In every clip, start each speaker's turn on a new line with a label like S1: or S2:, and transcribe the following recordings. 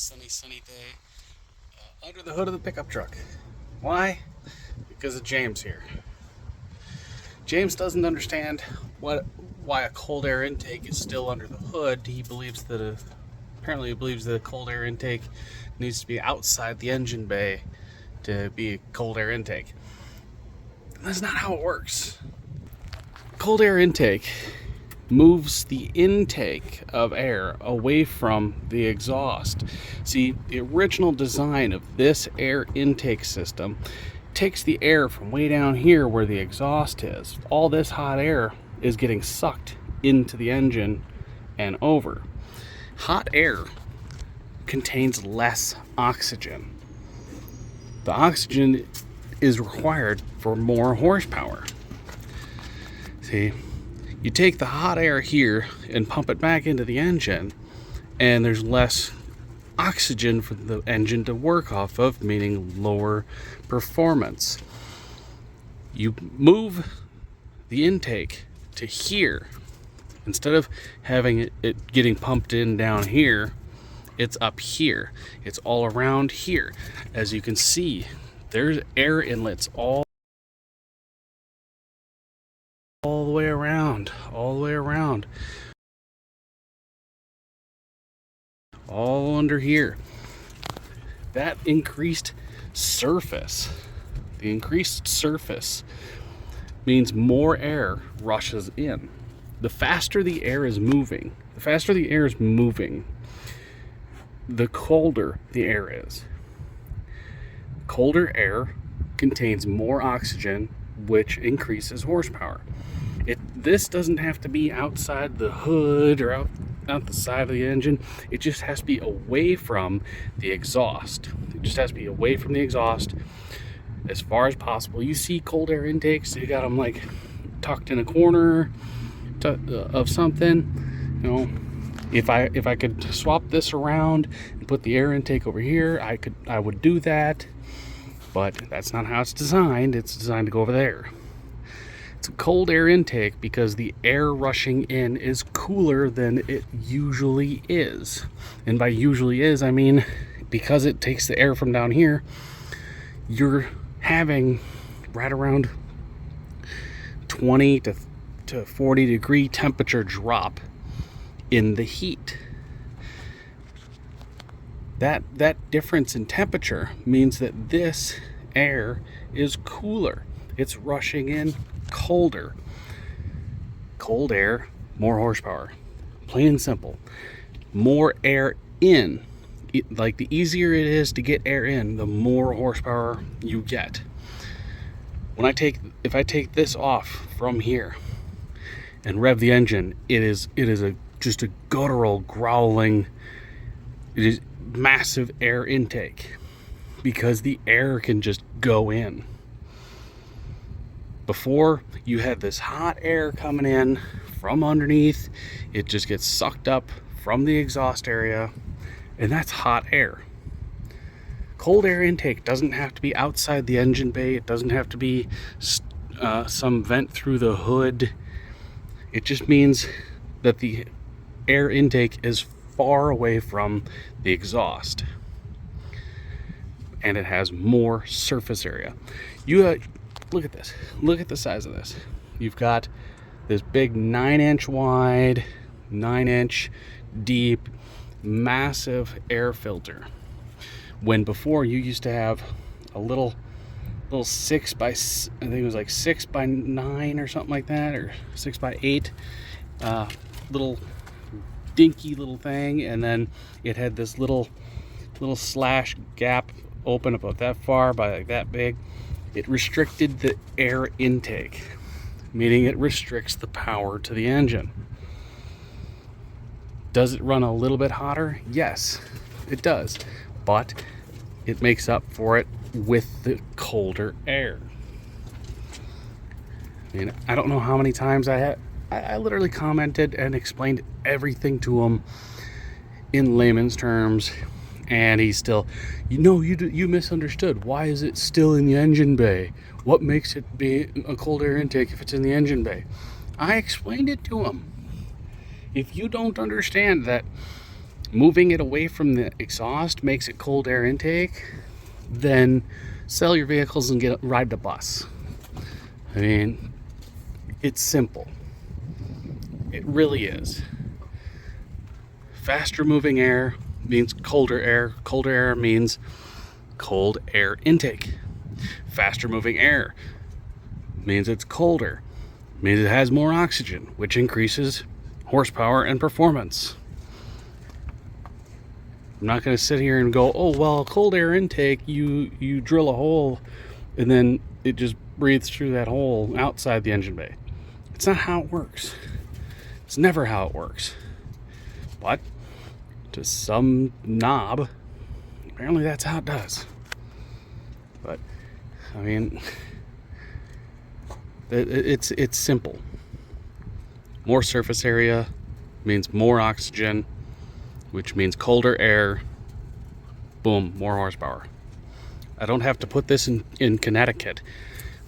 S1: sunny day under the hood of the pickup truck. Why? Because of James here. James doesn't understand why a cold air intake is still under the hood. He believes that apparently he believes that a cold air intake needs to be outside the engine bay to be a cold air intake. That's not how it works. Cold air intake moves the intake of air away from the exhaust. See, the original design of this air intake system takes the air from way down here where the exhaust is. All this hot air is getting sucked into the engine and over. Hot air contains less oxygen. The oxygen is required for more horsepower. See, you take the hot air here and pump it back into the engine, and there's less oxygen for the engine to work off of, meaning lower performance. You move the intake to here. Instead of having it getting pumped in down here, it's up here. It's all around here. As you can see, there's air inlets all the way around, all under here. That increased surface, the increased surface means more air rushes in. The faster the air is moving, the colder the air is. Colder air contains more oxygen, which increases horsepower. This doesn't have to be outside the hood or out the side of the engine. It just has to be away from the exhaust. It just has to be away from the exhaust as far as possible. You see cold air intakes, you got them like tucked in a corner of something. You know, if I could swap this around and put the air intake over here, I would do that. But that's not how it's designed. It's designed to go over there. It's a cold air intake because the air rushing in is cooler than it usually is. And by usually is, I mean because it takes the air from down here, you're having right around 20 to 40 degree temperature drop in the heat. That difference in temperature means that this air is cooler. It's rushing in colder. Cold air, more horsepower. Plain and simple. More air in. Like the easier it is to get air in, the more horsepower you get. If I take this off from here and rev the engine, it is just a guttural growling. It is massive air intake because the air can just go in. Before, you had this hot air coming in from underneath. It just gets sucked up from the exhaust area, and that's hot air. Cold air intake doesn't have to be outside the engine bay. It doesn't have to be some vent through the hood. It just means that the air intake is far away from the exhaust, and it has more surface area. Look at this. Look at the size of this. You've got this big 9-inch wide, 9-inch deep, massive air filter. When before you used to have a little 6 by, I think it was like 6 by 9 or something like that, or 6 by 8, little dinky little thing, and then it had this little slash gap open about that far by like that big. It restricted the air intake, meaning it restricts the power to the engine. Does it run a little bit hotter? Yes, it does, but it makes up for it with the colder air. I mean, I don't know how many times I literally commented and explained everything to him in layman's terms, and he's still, you misunderstood. Why is it still in the engine bay? What makes it be a cold air intake if it's in the engine bay? I explained it to him. If you don't understand that moving it away from the exhaust makes it cold air intake, then sell your vehicles and ride the bus. I mean, it's simple. It really is. Faster moving air means colder air. Colder air means cold air intake. Faster moving air means it's colder, means it has more oxygen, which increases horsepower and performance. I'm not going to sit here and go, oh, well, cold air intake, you drill a hole and then it just breathes through that hole outside the engine bay. It's not how it works. It's never how it works. But to some knob, apparently that's how it does. But, I mean, it's simple. More surface area means more oxygen, which means colder air. Boom, more horsepower. I don't have to put this in Connecticut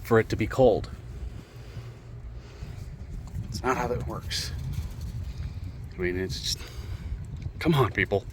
S1: for it to be cold. It's not how that works. I mean, it's just, come on, people.